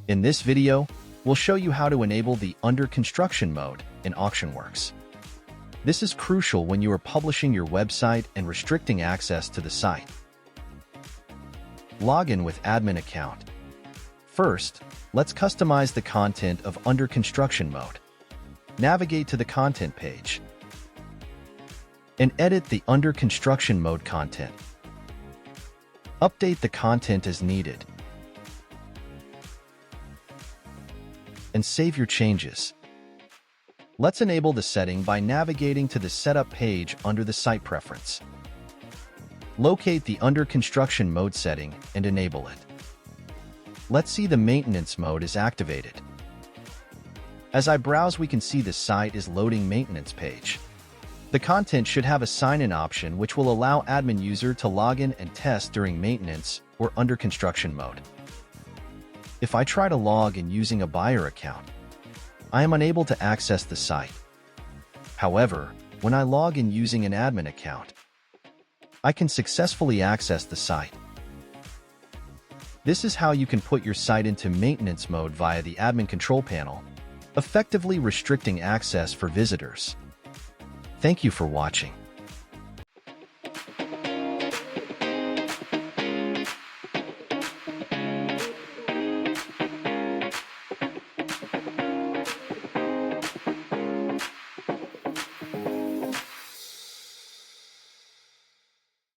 In this video, we'll show you how to enable the Under Construction mode in AuctionWorx. This is crucial when you are publishing your website and restricting access to the site. Log in with admin account. First, let's customize the content of Under Construction mode. Navigate to the content page and edit the Under Construction mode content. Update the content as needed and save your changes. Let's enable the setting by navigating to the Setup page under the Site Preference. Locate the Under Construction mode setting and enable it. Let's see the Maintenance mode is activated. As I browse, we can see the site is loading Maintenance page. The content should have a sign-in option which will allow admin user to log in and test during maintenance or Under Construction mode. If I try to log in using a buyer account, I am unable to access the site. However, when I log in using an admin account, I can successfully access the site. This is how you can put your site into maintenance mode via the admin control panel, effectively restricting access for visitors. Thank you for watching.